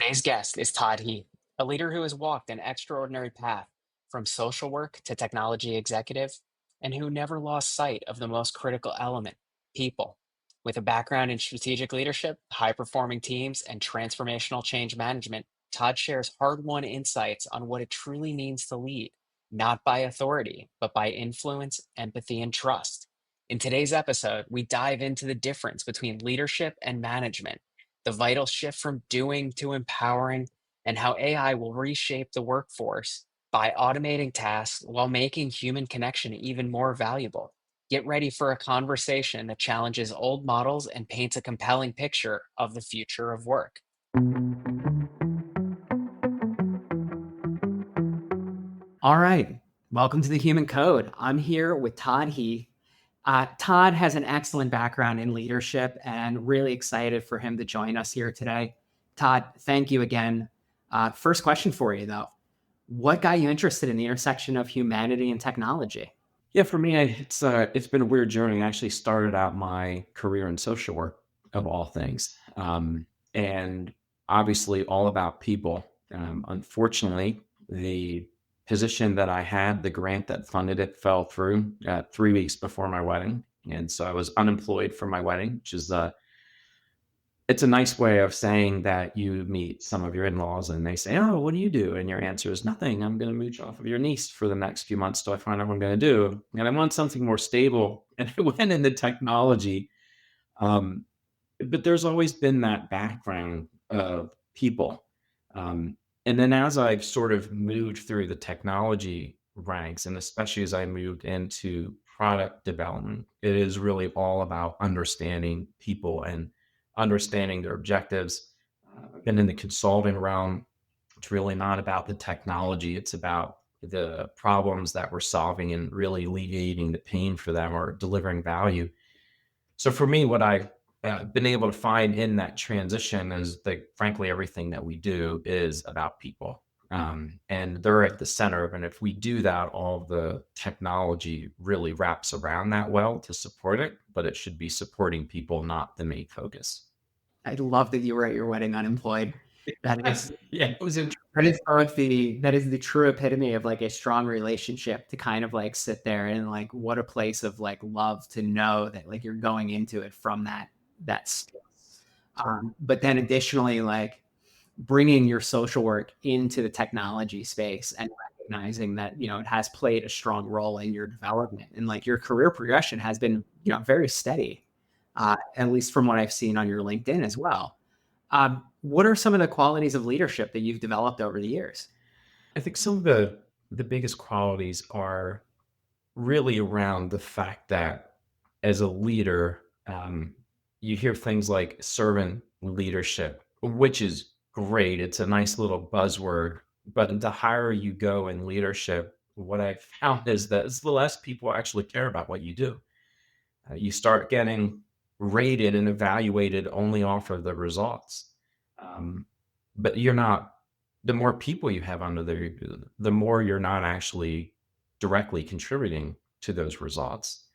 Today's guest is Todd Heath, a leader who has walked an extraordinary path from social work to technology executive, and who never lost sight of the most critical element people. With a background in strategic leadership, high performing teams, and transformational change management, Todd shares hard won insights on what it truly means to lead, not by authority, but by influence, empathy, and trust. In today's episode, we dive into the difference between leadership and management, the vital shift from doing to empowering, and how AI will reshape the workforce by automating tasks while making human connection even more valuable. Get ready for a conversation that challenges old models and paints a compelling picture of the future of work. All right. Welcome to the Human Code. I'm here with Todd Heath. Todd has an excellent background in leadership and really excited for him to join us here today. Todd, thank you again. First question for you, though. What got you interested in the intersection of humanity and technology? Yeah, for me, it's been a weird journey. I actually started out my career in social work, of all things, and obviously all about people. Unfortunately, the position that I had, the grant that funded it, fell through 3 weeks before my wedding, and so I was unemployed for my wedding, which is it's a nice way of saying that you meet some of your in-laws and they say, "Oh, what do you do?" And your answer is nothing. I'm going to mooch off of your niece for the next few months till I find out what I'm going to do. And I want something more stable. And I went into technology. Um, but there's always been that background of people. Um, and then as I've sort of moved through the technology ranks, and especially as I moved into product development, it is really all about understanding people and understanding their objectives. And in the consulting realm, it's really not about the technology, it's about the problems that we're solving and really alleviating the pain for them or delivering value. So for me, what I've been able to find in that transition is that, frankly, everything that we do is about people. And they're at the center. And if we do that, all of the technology really wraps around that well to support it, but it should be supporting people, not the main focus. I love that you were at your wedding unemployed. That is Yeah, it was interesting. that is the true epitome of like a strong relationship, to kind of like sit there and like what a place of like love to know that like you're going into it from that space. But then additionally, like bringing your social work into the technology space and recognizing that it has played a strong role in your development, and like your career progression has been very steady, at least from what I've seen on your LinkedIn as well. What are some of the qualities of leadership that you've developed over the years? I think some of the biggest qualities are really around the fact that as a leader, you hear things like servant leadership, which is great. It's a nice little buzzword. But the higher you go in leadership, what I've found is that the less people actually care about what you do. You start getting rated and evaluated only off of the results. Um, but you're not, the more people you have under the more you're not actually directly contributing to those results.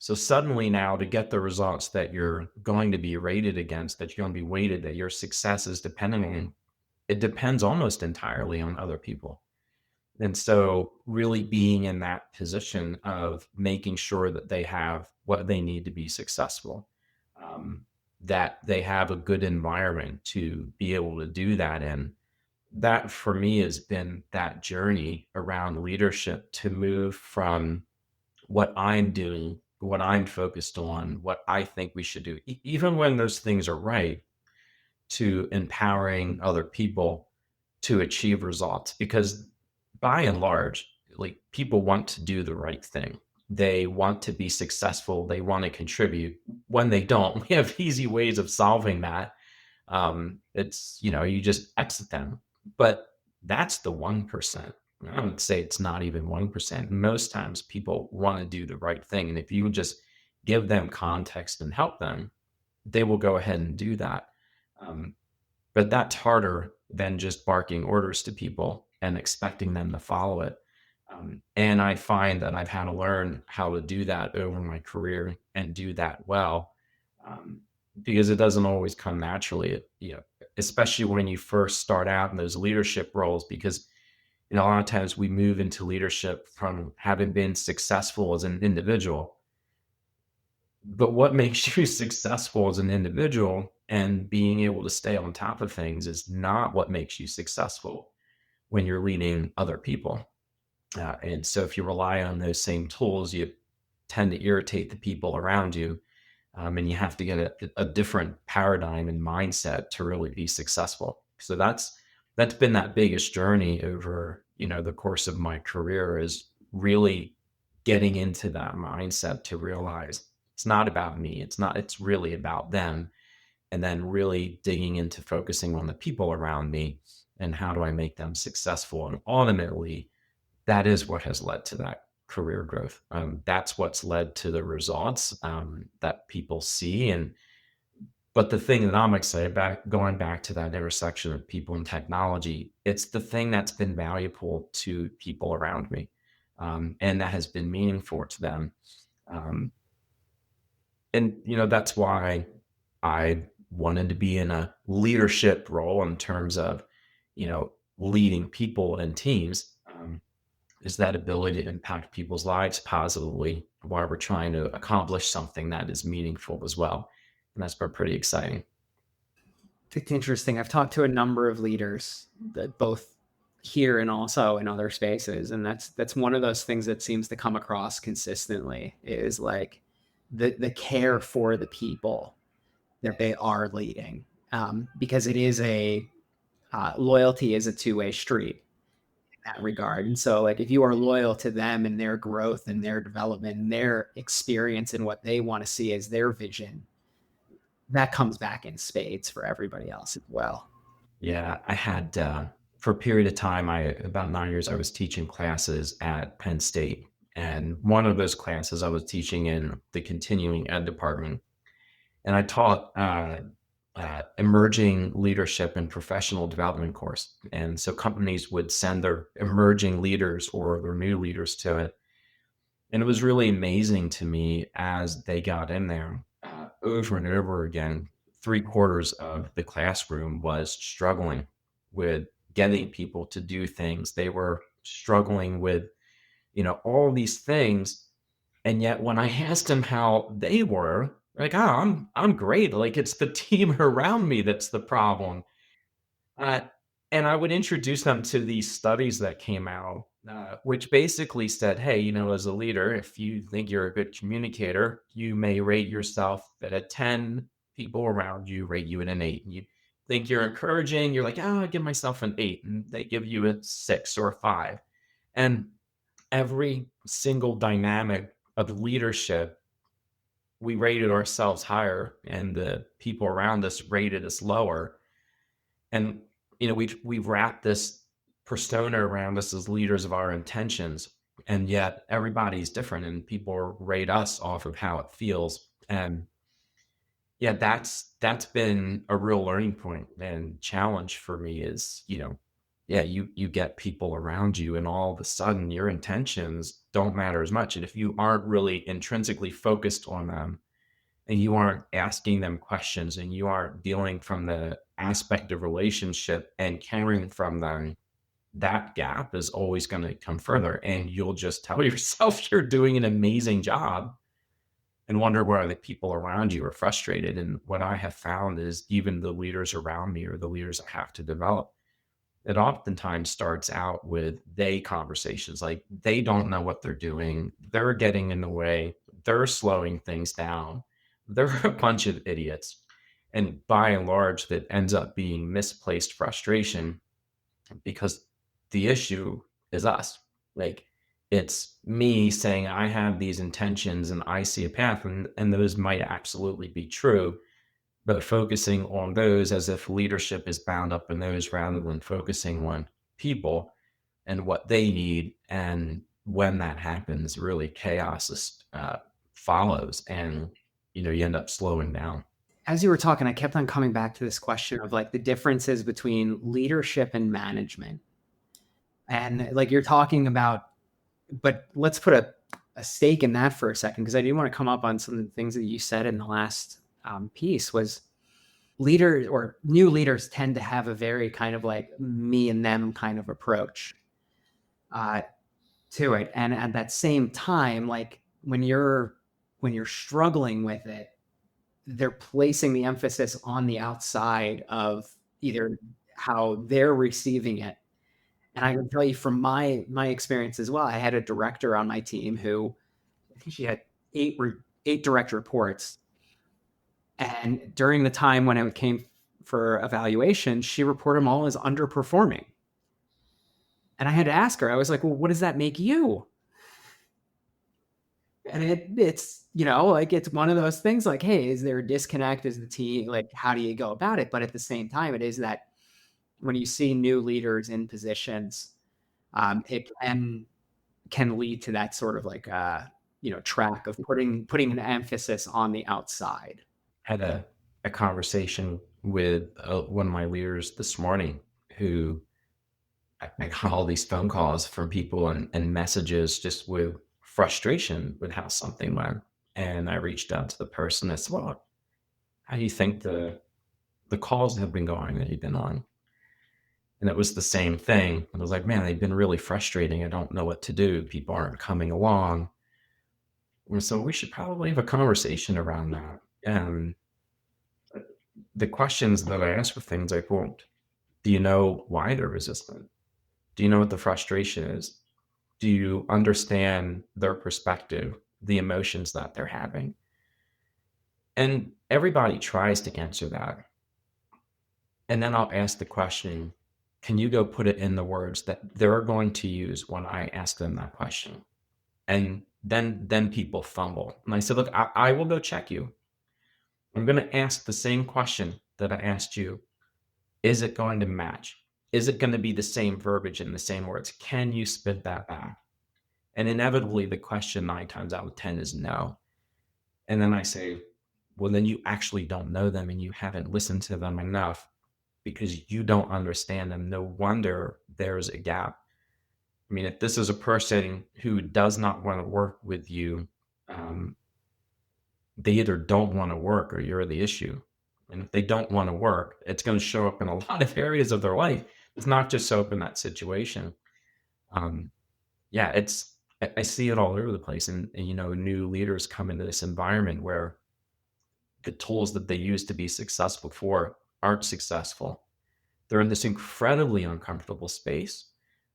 So suddenly now to get the results that you're going to be rated against, that you're going to be weighted, that your success is dependent on, it depends almost entirely on other people. And so really being in that position of making sure that they have what they need to be successful, um, that they have a good environment to be able to do that in. That for me has been that journey around leadership to move from what I'm doing, what I'm focused on, what I think we should do, even when those things are right, to empowering other people to achieve results. Because by and large, like people want to do the right thing. They want to be successful. They want to contribute. When they don't, we have easy ways of solving that. It's, you just exit them. But that's the 1%. I would say it's not even 1%. Most times people want to do the right thing. And if you just give them context and help them, they will go ahead and do that. Um, but that's harder than just barking orders to people and expecting them to follow it. And I find that I've had to learn how to do that over my career and do that well, because it doesn't always come naturally. especially when you first start out in those leadership roles, because a lot of times we move into leadership from having been successful as an individual. But what makes you successful as an individual and being able to stay on top of things is not what makes you successful when you're leading other people. And so if you rely on those same tools, you tend to irritate the people around you. And you have to get a different paradigm and mindset to really be successful. So that's been that biggest journey over the course of my career, is really getting into that mindset to realize it's not about me. It's really about them. And then really digging into focusing on the people around me and how do I make them successful. And ultimately, that is what has led to that career growth. That's what's led to the results that people see. But the thing that I'm excited about, going back to that intersection of people and technology, it's the thing that's been valuable to people around me, and that has been meaningful to them. Um, and that's why I wanted to be in a leadership role in terms of leading people and teams. Is that ability to impact people's lives positively while we're trying to accomplish something that is meaningful as well. And that's been pretty exciting. It's interesting. I've talked to a number of leaders that both here and also in other spaces, and that's one of those things that seems to come across consistently is like the care for the people that they are leading, because it is a loyalty is a two-way street in that regard. And so, like, if you are loyal to them and their growth and their development and their experience and what they want to see as their vision, that comes back in spades for everybody else as well. Yeah, I had for a period of time, I about 9 years, I was teaching classes at Penn State, and one of those classes I was teaching in the continuing ed department, and I taught emerging leadership and professional development course. And so companies would send their emerging leaders or their new leaders to it. And it was really amazing to me as they got in there over and over again. Three-quarters of the classroom was struggling with getting people to do things. They were struggling with, all these things. And yet when I asked them how they were, like, oh, I'm great. Like, it's the team around me that's the problem. Uh, and I would introduce them to these studies that came out, which basically said, hey, as a leader, if you think you're a good communicator, you may rate yourself at a 10, people around you rate you at an 8. You think you're encouraging, you're like, oh, I give myself an 8, and they give you a 6 or a 5. And every single dynamic of leadership, we rated ourselves higher, and the people around us rated us lower. And we've wrapped this persona around us as leaders of our intentions, and yet everybody's different, and people rate us off of how it feels. And yeah, that's been a real learning point and challenge for me. Is yeah, you get people around you, and all of a sudden your intentions don't matter as much, and if you aren't really intrinsically focused on them, and you aren't asking them questions, and you aren't dealing from the aspect of relationship and caring from them, that gap is always going to come further. And you'll just tell yourself you're doing an amazing job and wonder why the people around you are frustrated. And what I have found is even the leaders around me, or the leaders I have to develop, it oftentimes starts out with they conversations. Like, they don't know what they're doing. They're getting in the way. They're slowing things down. They're a bunch of idiots. And by and large, that ends up being misplaced frustration, because the issue is us. Like, it's me saying I have these intentions and I see a path, and those might absolutely be true, but focusing on those as if leadership is bound up in those, rather than focusing on people and what they need. And when that happens, really chaos follows, and you end up slowing down. As you were talking, I kept on coming back to this question of like the differences between leadership and management. And like you're talking about, but let's put a stake in that for a second, because I do want to come up on some of the things that you said in the last piece was leaders or new leaders tend to have a very kind of like me and them kind of approach uh, to it. And at that same time, like when you're struggling with it, they're placing the emphasis on the outside of either how they're receiving it. And I can tell you from my experience as well, I had a director on my team who I think she had eight direct reports. And during the time when it came for evaluation, she reported them all as underperforming. And I had to ask her, I was like, well, what does that make you? And it's, like it's one of those things like, hey, is there a disconnect? Is the team like, how do you go about it? But at the same time, it is that when you see new leaders in positions, it can lead to that sort of like track of putting an emphasis on the outside. Had a conversation with one of my leaders this morning who I got all these phone calls from people and messages just with frustration with how something went. And I reached out to the person and said, well, how do you think the calls have been going that you've been on? And it was the same thing. And I was like, man, they've been really frustrating. I don't know what to do. People aren't coming along. And so we should probably have a conversation around that. And the questions that I ask for things like, well, do you know why they're resistant? Do you know what the frustration is? Do you understand their perspective, the emotions that they're having? And everybody tries to answer that. And then I'll ask the question, can you go put it in the words that they're going to use when I ask them that question? And then people fumble. And I said, look, I will go check you. I'm going to ask the same question that I asked you. Is it going to match? Is it going to be the same verbiage and the same words? Can you spit that back? And inevitably, the question 9 times out of 10 is no. And then I say, well, then you actually don't know them and you haven't listened to them enough because you don't understand them. No wonder there's a gap. I mean, if this is a person who does not want to work with you, they either don't want to work or you're the issue. And if they don't want to work, it's going to show up in a lot of areas of their life. It's not just show up in that situation. Um, yeah, I see it all over the place. And new leaders come into this environment where the tools that they use to be successful for aren't successful. They're in this incredibly uncomfortable space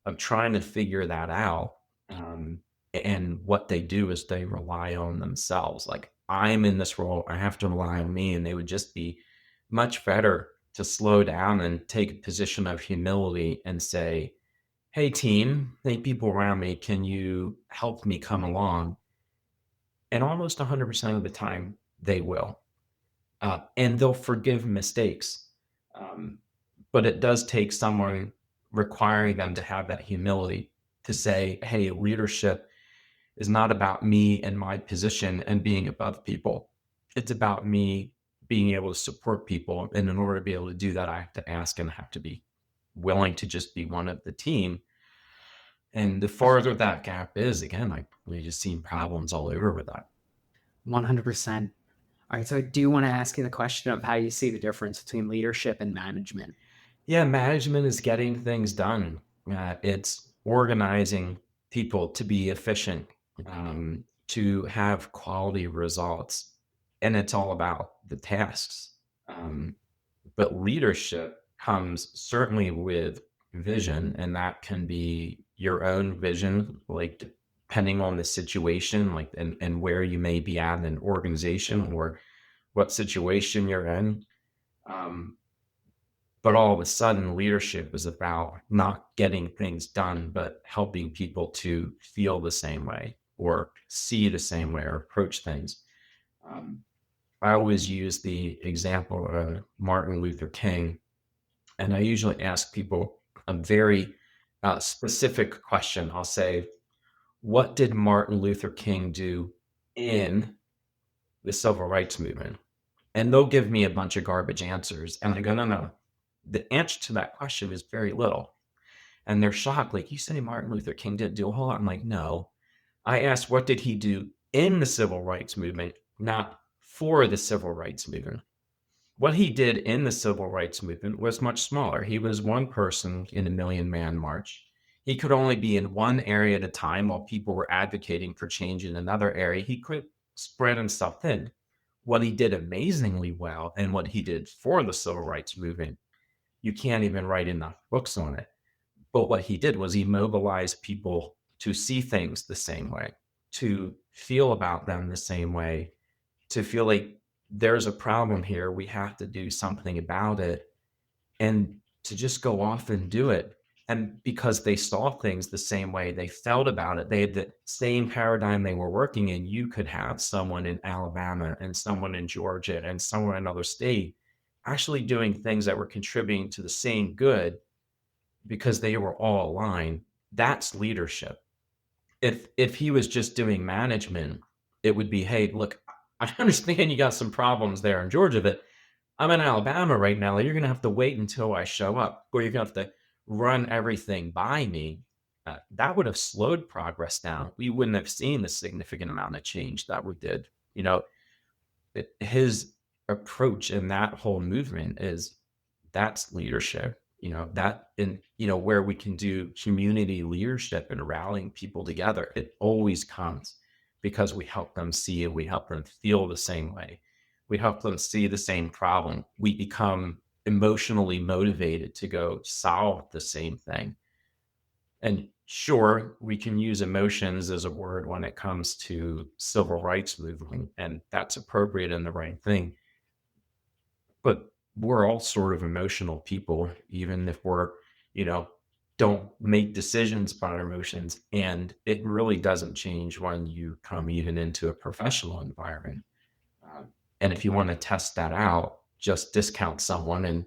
of trying to figure that out. Um, and what they do is they rely on themselves. Like, I'm in this role, I have to rely on me. And they would just be much better to slow down and take a position of humility and say, hey, team, hey, people around me, can you help me come along? And almost 100% of the time, they will. And they'll forgive mistakes. Um, but it does take someone requiring them to have that humility to say, hey, leadership is not about me and my position and being above people. It's about me being able to support people. And in order to be able to do that, I have to ask and I have to be willing to just be one of the team. And the farther that gap is, again, we just see problems all over with that. 100%. All right. So I do want to ask you the question of how you see the difference between leadership and management. Yeah, management is getting things done. It's organizing people to be efficient, to have quality results, and it's all about the tasks. Um, but leadership comes certainly with vision, and that can be your own vision, like depending on the situation, like and where you may be at in an organization or what situation you're in. Um, but all of a sudden, leadership is about not getting things done, but helping people to feel the same way or see the same way or approach things. Um, I always use the example of Martin Luther King, and I usually ask people a very specific question. I'll say, what did Martin Luther King do in the civil rights movement? And they'll give me a bunch of garbage answers. And I go, no, no. The answer to that question is very little. And they're shocked. Like, you say Martin Luther King didn't do a whole lot. I'm like, no. I asked, what did he do in the civil rights movement, not for the civil rights movement? What he did in the civil rights movement was much smaller. He was one person in a million man march. He could only be in one area at a time while people were advocating for change in another area. He could spread himself thin. What he did amazingly well and what he did for the civil rights movement, you can't even write enough books on it. But what he did was he mobilized people to see things the same way, to feel about them the same way, to feel like there's a problem here. We have to do something about it, and to just go off and do it. And because they saw things the same way, they felt about it. They had the same paradigm they were working in. You could have someone in Alabama and someone in Georgia and someone in another state actually doing things that were contributing to the same good because they were all aligned. That's leadership. If he was just doing management, it would be, hey, look, I understand you got some problems there in Georgia, but I'm in Alabama right now. You're going to have to wait until I show up, or you're going to have to run everything by me. That would have slowed progress down. We wouldn't have seen the significant amount of change that we did. You know, his approach in that whole movement is that's leadership. You know, that in, you know, where we can do community leadership and rallying people together, it always comes because we help them see and we help them feel the same way. We help them see the same problem. We become emotionally motivated to go solve the same thing. And sure, we can use emotions as a word when it comes to civil rights movement, and that's appropriate and the right thing. But we're all sort of emotional people, even if we're, you know, don't make decisions by our emotions. And it really doesn't change when you come even into a professional environment. And if you want to test that out, just discount someone and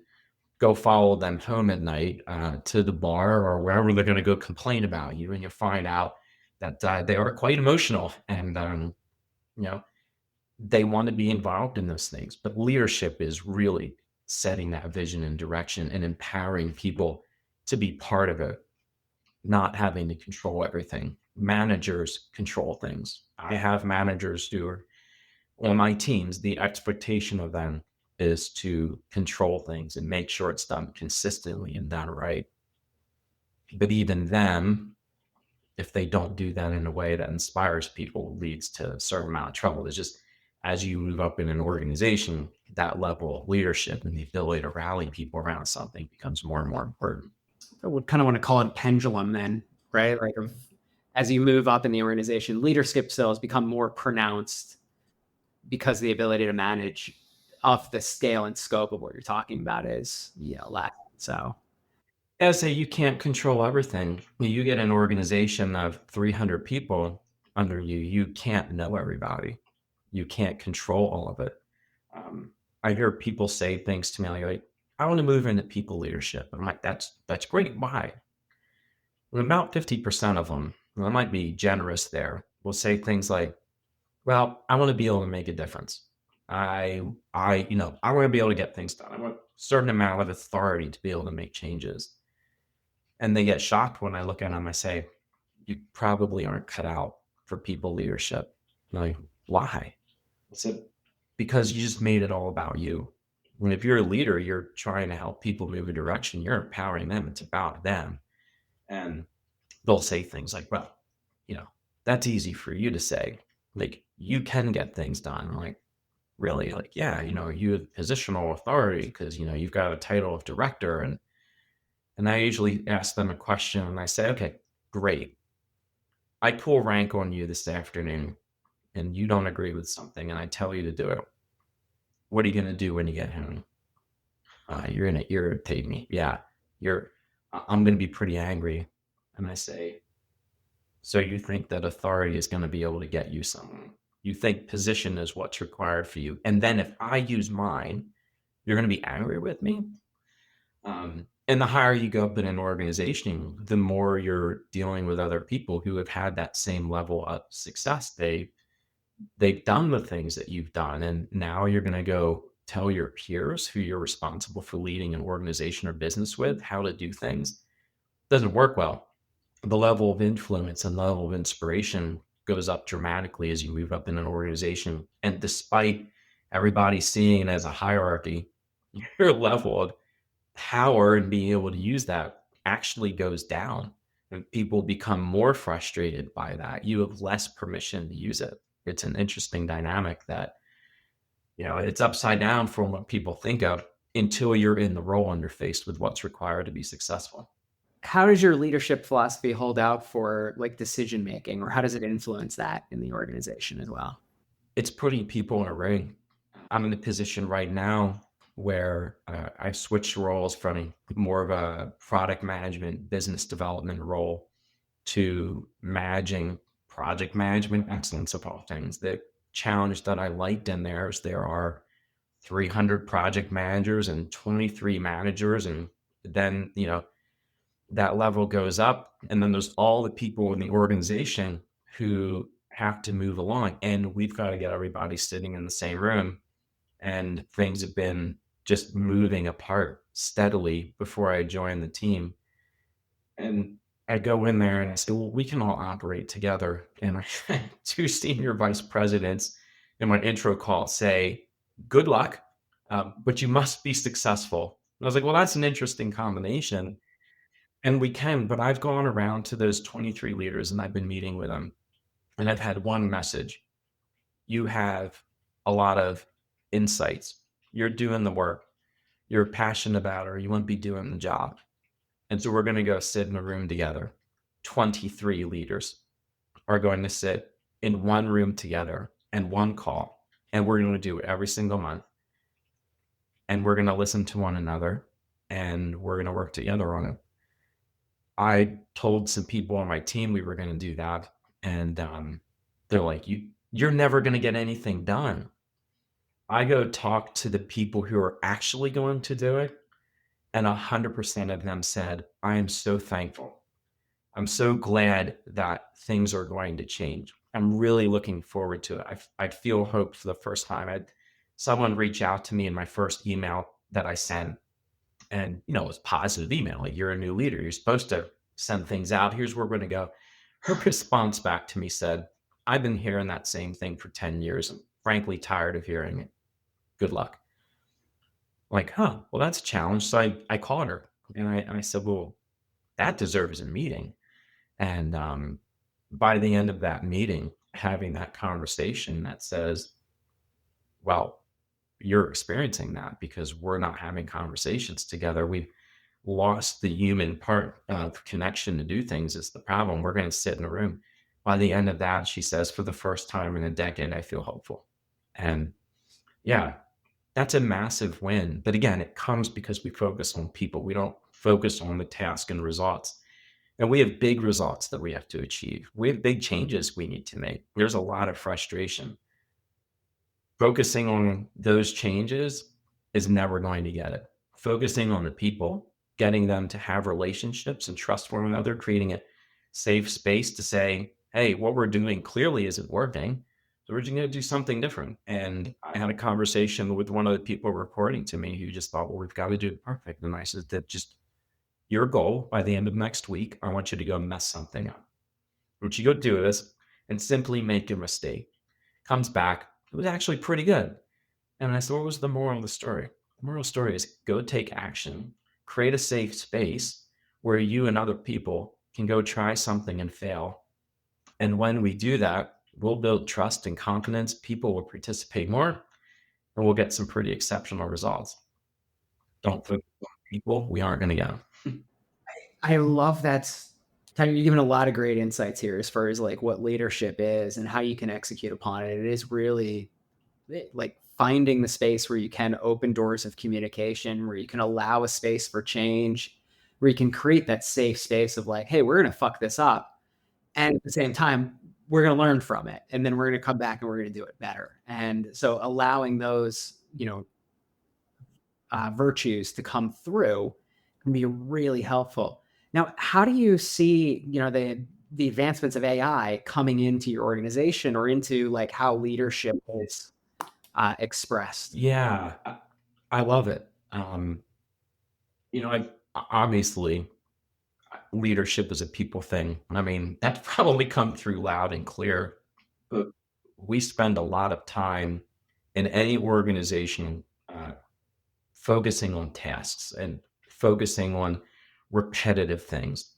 go follow them home at night to the bar or wherever they're going to go complain about you. And you find out that they are quite emotional and, you know, they want to be involved in those things. But leadership is really setting that vision and direction and empowering people to be part of it, not having to control everything. Managers control things. I have managers who are on my teams. The expectation of them is to control things and make sure it's done consistently and done right. But even them, if they don't do that in a way that inspires people, leads to a certain amount of trouble. It's just as you move up in an organization, that level of leadership and the ability to rally people around something becomes more and more important. I would kind of want to call it a pendulum then, right? Like as you move up in the organization, leadership skills become more pronounced because the ability to manage off the scale and scope of what you're talking about is, you know, less. So I say you can't control everything. You get an organization of 300 people under you, you can't know everybody. You can't control all of it. I hear people say things to me like, I want to move into people leadership. I'm like, that's great. Why? Well, about 50% of them, and I might be generous there, will say things like, well, I want to be able to make a difference. I want to be able to get things done. I want a certain amount of authority to be able to make changes. And they get shocked when I look at them. I say, you probably aren't cut out for people leadership. I'm like, why? I said, because you just made it all about you. When if you're a leader, you're trying to help people move a direction. You're empowering them. It's about them. And they'll say things like, well, you know, that's easy for you to say. Like, you can get things done. I'm like, really? Like, yeah, you know, you have positional authority because, you know, you've got a title of director. And I usually ask them a question and I say, okay, great. I pull rank on you this afternoon and you don't agree with something and I tell you to do it. What are you going to do when you get home? You're going to irritate me. Yeah, I'm going to be pretty angry. And I say, so you think that authority is going to be able to get you something? You think position is what's required for you. And then if I use mine, you're going to be angry with me? And the higher you go up in an organization, the more you're dealing with other people who have had that same level of success. They've done the things that you've done. And now you're going to go tell your peers who you're responsible for leading an organization or business with how to do things. It doesn't work well. The level of influence and level of inspiration goes up dramatically as you move up in an organization. And despite everybody seeing it as a hierarchy, your level of power and being able to use that actually goes down. And people become more frustrated by that. You have less permission to use it. It's an interesting dynamic that, it's upside down from what people think of until you're in the role and you're faced with what's required to be successful. How does your leadership philosophy hold out for like decision making, or how does it influence that in the organization as well? It's putting people in a ring. I'm in a position right now where I've switched roles from more of a product management, business development role to managing project management excellence of all things. The challenge that I liked in there is there are 300 project managers and 23 managers. And then, that level goes up. And then there's all the people in the organization who have to move along. And we've got to get everybody sitting in the same room. And things have been just moving apart steadily before I joined the team. And I go in there and I say, well, we can all operate together. And I had two senior vice presidents in my intro call say, good luck, but you must be successful. And I was like, well, that's an interesting combination. And we can, but I've gone around to those 23 leaders and I've been meeting with them. And I've had one message. You have a lot of insights. You're doing the work. You're passionate about it, or you wouldn't be doing the job. And so we're going to go sit in a room together. 23 leaders are going to sit in one room together and one call. And we're going to do it every single month. And we're going to listen to one another and we're going to work together on it. I told some people on my team we were going to do that. And they're like, you're never going to get anything done. I go talk to the people who are actually going to do it. And 100% of them said, I am so thankful. I'm so glad that things are going to change. I'm really looking forward to it. I feel hope for the first time. I had someone reach out to me in my first email that I sent. And, it was positive email. Like, you're a new leader. You're supposed to send things out. Here's where we're going to go. Her response back to me said, I've been hearing that same thing for 10 years. I'm frankly tired of hearing it. Good luck. Like, huh, well, that's a challenge. So I called her and I said, well, that deserves a meeting. And by the end of that meeting, having that conversation that says, well, you're experiencing that because we're not having conversations together. We've lost the human part of connection to do things is the problem. We're going to sit in a room. By the end of that, she says, for the first time in a decade, I feel hopeful. And yeah, that's a massive win. But again, it comes because we focus on people. We don't focus on the task and results. And we have big results that we have to achieve. We have big changes we need to make. There's a lot of frustration. Focusing on those changes is never going to get it. Focusing on the people, getting them to have relationships and trust one another, creating a safe space to say, hey, what we're doing clearly isn't working. So we're just going to do something different. And I had a conversation with one of the people reporting to me who just thought, well, we've got to do it perfect. And I said that just your goal by the end of next week, I want you to go mess something up. I want you to go do this and simply make a mistake. Comes back, it was actually pretty good. And I said, what was the moral of the story? The moral of the story is go take action, create a safe space where you and other people can go try something and fail. And when we do that, we'll build trust and confidence. People will participate more and we'll get some pretty exceptional results. Don't focus on people. We aren't going to get them. I love that. You're giving a lot of great insights here as far as like what leadership is and how you can execute upon it. It is really like finding the space where you can open doors of communication, where you can allow a space for change, where you can create that safe space of like, hey, we're going to fuck this up. And at the same time, we're going to learn from it. And then we're going to come back and we're going to do it better. And so allowing those, virtues to come through can be really helpful. Now, how do you see, the advancements of AI coming into your organization or into like how leadership is expressed? Yeah, I love it. I obviously leadership is a people thing. I mean, that's probably come through loud and clear. But we spend a lot of time in any organization focusing on tasks and focusing on repetitive things.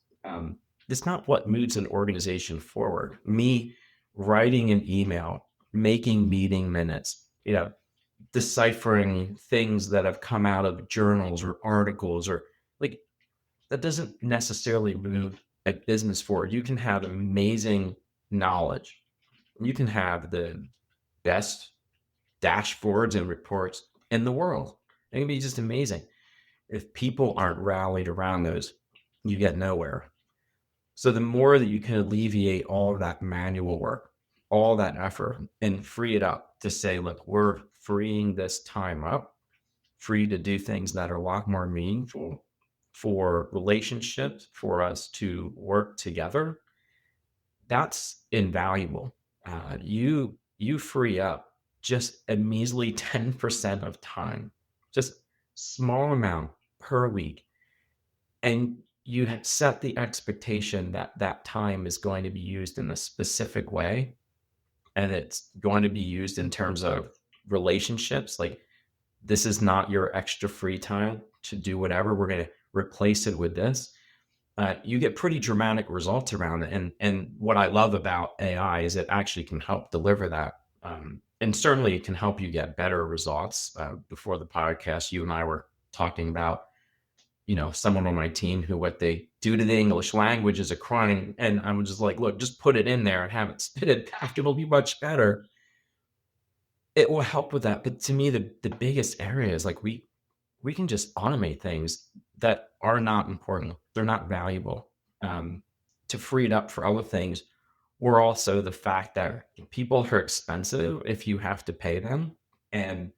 It's not what moves an organization forward. Me writing an email, making meeting minutes, deciphering things that have come out of journals or articles, or like, that doesn't necessarily move a business forward. You can have amazing knowledge. You can have the best dashboards and reports in the world. It can be just amazing. If people aren't rallied around those, you get nowhere. So the more that you can alleviate all of that manual work, all that effort, and free it up to say, look, we're freeing this time up, free to do things that are a lot more meaningful for relationships, for us to work together, that's invaluable. You free up just a measly 10% of time, just small amount per week, and you set the expectation that that time is going to be used in a specific way, and it's going to be used in terms of relationships. Like, this is not your extra free time to do whatever. We're going to replace it with this. You get pretty dramatic results around it. And what I love about AI is it actually can help deliver that. And certainly it can help you get better results. Before the podcast, you and I were talking about, someone on my team who what they do to the English language is a crime. And I'm just like, look, just put it in there and have it spit it back. It'll be much better. It will help with that. But to me, the biggest area is like we can just automate things that are not important. They're not valuable, to free it up for other things. Or also the fact that people are expensive if you have to pay them. And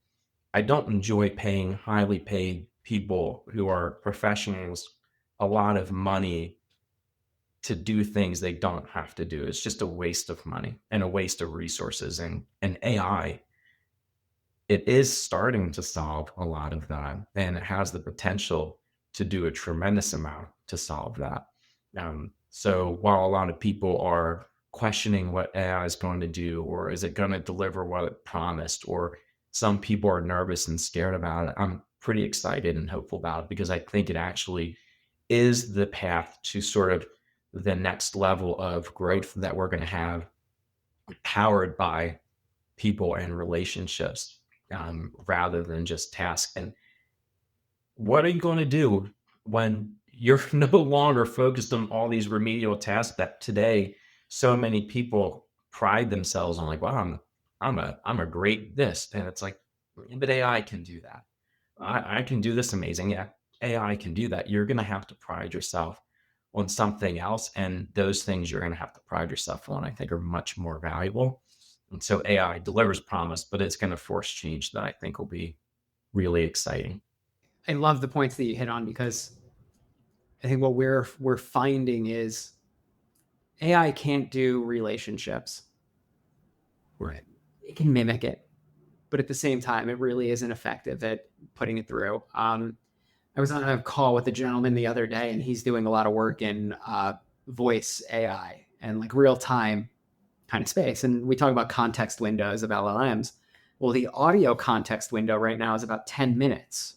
I don't enjoy paying highly paid people who are professionals a lot of money to do things they don't have to do. It's just a waste of money and a waste of resources. And AI, it is starting to solve a lot of that, and it has the potential to do a tremendous amount to solve that. So while a lot of people are questioning what AI is going to do, or is it going to deliver what it promised, or some people are nervous and scared about it, I'm pretty excited and hopeful about it, because I think it actually is the path to sort of the next level of growth that we're going to have, powered by people and relationships, rather than just tasks. And what are you going to do when you're no longer focused on all these remedial tasks that today so many people pride themselves on? Like, wow, I'm a great this, and it's like, but AI can do that. I can do this amazing. Yeah, AI can do that. You're going to have to pride yourself on something else, and those things you're going to have to pride yourself on, I think, are much more valuable. And so AI delivers promise, but it's going to force change that I think will be really exciting. I love the points that you hit on, because I think what we're finding is AI can't do relationships. Right. It can mimic it, but at the same time, it really isn't effective at putting it through. I was on a call with a gentleman the other day, and he's doing a lot of work in voice AI and like real time kind of space. And we talk about context windows of LLMs. Well, the audio context window right now is about 10 minutes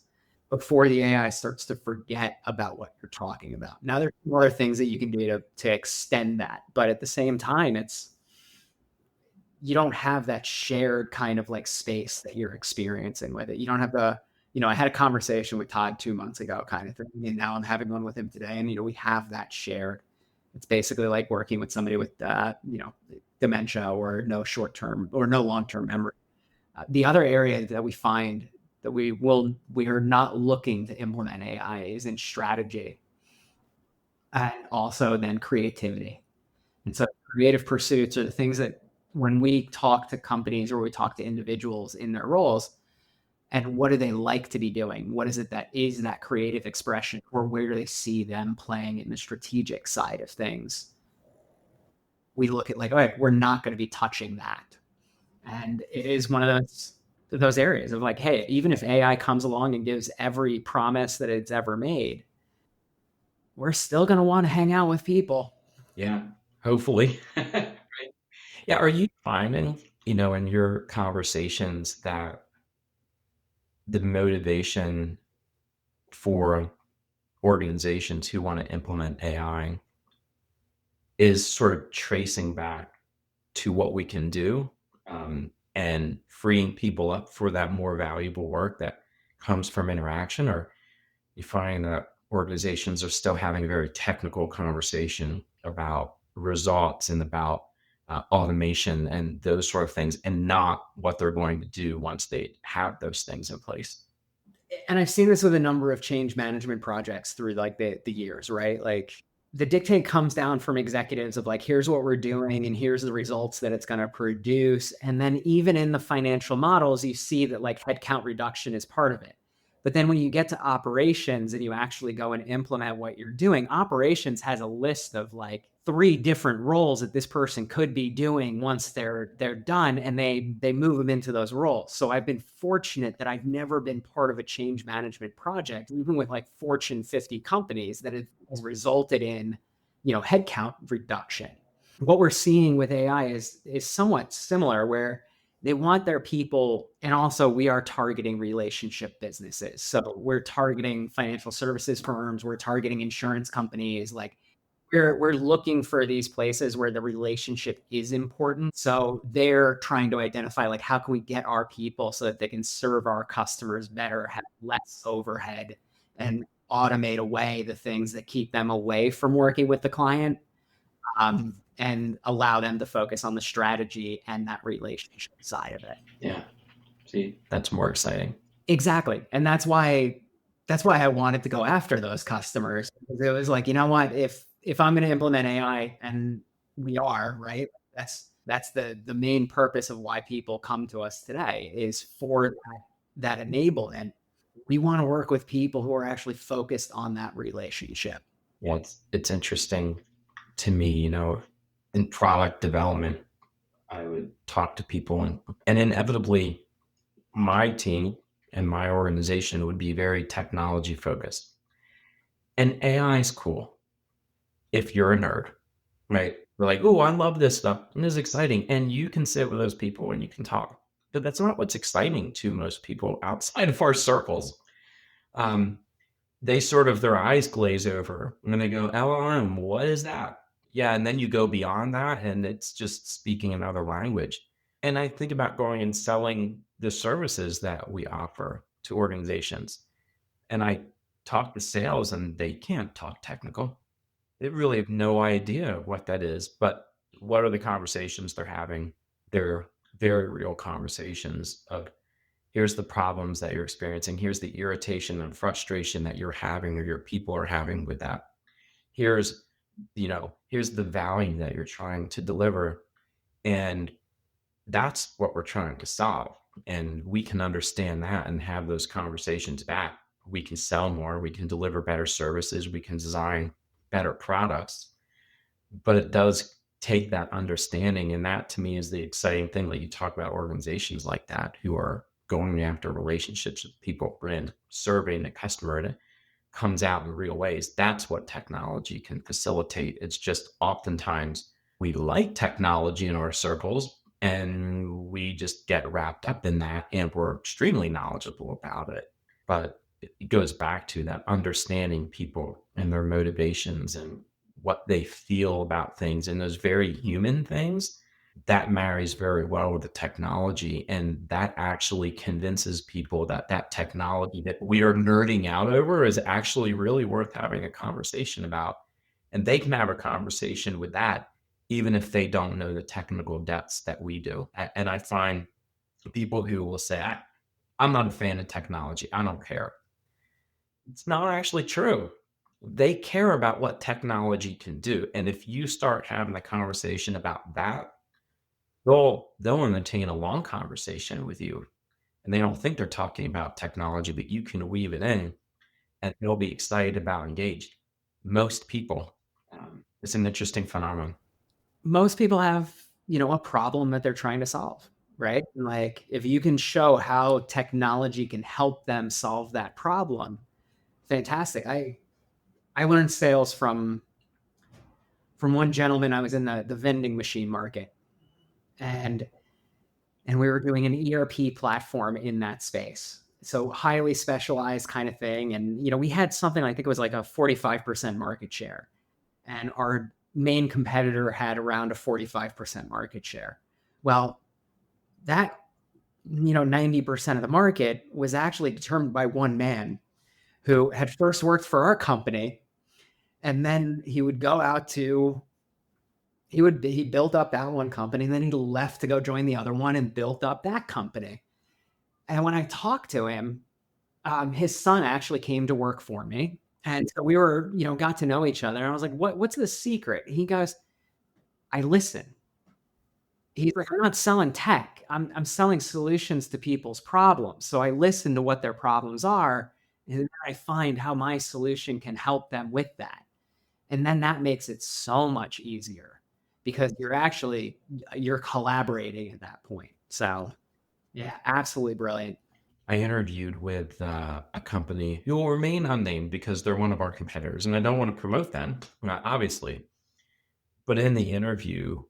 before the AI starts to forget about what you're talking about. Now, there's other things that you can do to extend that. But at the same time, you don't have that shared kind of like space that you're experiencing with it. You don't have I had a conversation with Todd 2 months ago kind of thing. And now I'm having one with him today. And, we have that shared. It's basically like working with somebody with, dementia or no short-term or no long-term memory. The other area that we find that we are not looking to implement AI is in strategy, and also then creativity. And so creative pursuits are the things that when we talk to companies or we talk to individuals in their roles, and what do they like to be doing? What is it that is that creative expression, or where do they see them playing in the strategic side of things? We look at like, all right, we're not going to be touching that. And it is one of those areas of like, hey, even if AI comes along and gives every promise that it's ever made, we're still going to want to hang out with people. Yeah, hopefully. Right. Yeah. Are you finding, in your conversations that the motivation for organizations who want to implement AI is sort of tracing back to what we can do, and freeing people up for that more valuable work that comes from interaction. Or you find that organizations are still having a very technical conversation about results and about automation and those sort of things, and not what they're going to do once they have those things in place. And I've seen this with a number of change management projects through like the years, right? Like the dictate comes down from executives of like, here's what we're doing and here's the results that it's going to produce. And then even in the financial models, you see that like headcount reduction is part of it. But then when you get to operations and you actually go and implement what you're doing, operations has a list of like 3 different roles that this person could be doing once they're done, and they move them into those roles. So I've been fortunate that I've never been part of a change management project, even with like Fortune 50 companies, that has resulted in, headcount reduction. What we're seeing with AI is somewhat similar, where they want their people, and also we are targeting relationship businesses. So we're targeting financial services firms, we're targeting insurance companies. Like we're looking for these places where the relationship is important. So they're trying to identify like, how can we get our people so that they can serve our customers better, have less overhead, and automate away the things that keep them away from working with the client, and allow them to focus on the strategy and that relationship side of it. Yeah. See, that's more exciting. Exactly. And that's why I wanted to go after those customers. Because it was like, you know what, if I'm going to implement AI, and we are, right? That's the main purpose of why people come to us today, is for that enablement. We want to work with people who are actually focused on that relationship. Yeah, it's interesting to me, in product development, I would talk to people, and inevitably my team and my organization would be very technology focused. And AI is cool if you're a nerd, right? We're like, oh, I love this stuff. And it's exciting. And you can sit with those people and you can talk. But that's not what's exciting to most people outside of our circles. They sort of, their eyes glaze over and then they go, LLM, what is that? Yeah. And then you go beyond that and it's just speaking another language. And I think about going and selling the services that we offer to organizations. And I talk to sales and they can't talk technical. They really have no idea what that is. But what are the conversations they're having? They're very real conversations of, here's the problems that you're experiencing. Here's the irritation and frustration that you're having or your people are having with that. Here's the value that you're trying to deliver. And that's what we're trying to solve. And we can understand that and have those conversations back. We can sell more, we can deliver better services, we can design better products. But it does take that understanding. And that to me is the exciting thing that you talk about, organizations like that who are going after relationships with people and serving the customer, and it comes out in real ways. That's what technology can facilitate. It's just oftentimes we like technology in our circles and we just get wrapped up in that and we're extremely knowledgeable about it. But it goes back to that understanding people and their motivations and what they feel about things, and those very human things that marries very well with the technology. And that actually convinces people that that technology that we are nerding out over is actually really worth having a conversation about. And they can have a conversation with that, even if they don't know the technical depths that we do. And I find people who will say, I'm not a fan of technology, I don't care. It's not actually true. They care about what technology can do. And if you start having a conversation about that, they'll entertain a long conversation with you. And they don't think they're talking about technology, but you can weave it in and they'll be excited about engaged. Most people, it's an interesting phenomenon. Most people have, a problem that they're trying to solve, right? And like, if you can show how technology can help them solve that problem, fantastic. I learned sales from one gentleman. I was in the vending machine market, and we were doing an ERP platform in that space. So highly specialized kind of thing. And, we had something, I think it was like a 45% market share. And our main competitor had around a 45% market share. Well, that, 90% of the market was actually determined by one man who had first worked for our company. And then he would go out to, he built up that one company, and then he left to go join the other one and built up that company. And when I talked to him, his son actually came to work for me. And so we were, got to know each other. And I was like, what's the secret? He goes, I listen. He's like, I'm not selling tech. I'm selling solutions to people's problems. So I listen to what their problems are, and then I find how my solution can help them with that. And then that makes it so much easier because you're collaborating at that point. So yeah, absolutely brilliant. I interviewed with a company who will remain unnamed because they're one of our competitors, and I don't want to promote them, obviously. But in the interview,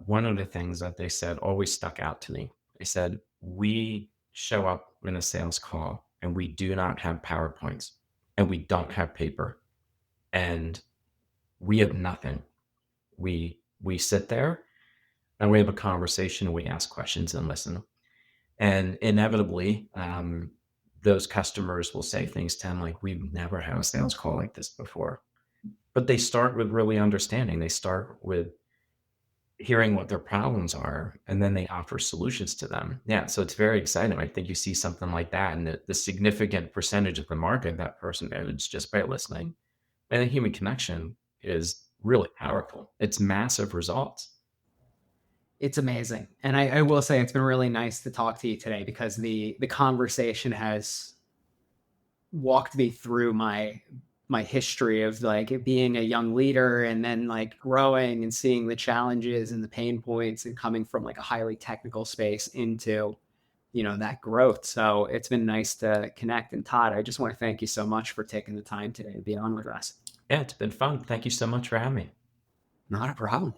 one of the things that they said always stuck out to me. They said, we show up in a sales call and we do not have PowerPoints and we don't have paper and we have nothing. We sit there and we have a conversation and we ask questions and listen. And inevitably, those customers will say things to them like, we've never had a sales call like this before. But they start with really understanding. They start with hearing what their problems are, and then they offer solutions to them. Yeah, so it's very exciting. I think you see something like that, and the significant percentage of the market that person managed just by listening. And the human connection is really powerful. It's massive results. It's amazing. And I will say it's been really nice to talk to you today because the conversation has walked me through my history of like being a young leader and then like growing and seeing the challenges and the pain points and coming from like a highly technical space into that growth. So it's been nice to connect. And Todd, I just want to thank you so much for taking the time today to be on with us. Yeah, it's been fun. Thank you so much for having me. Not a problem.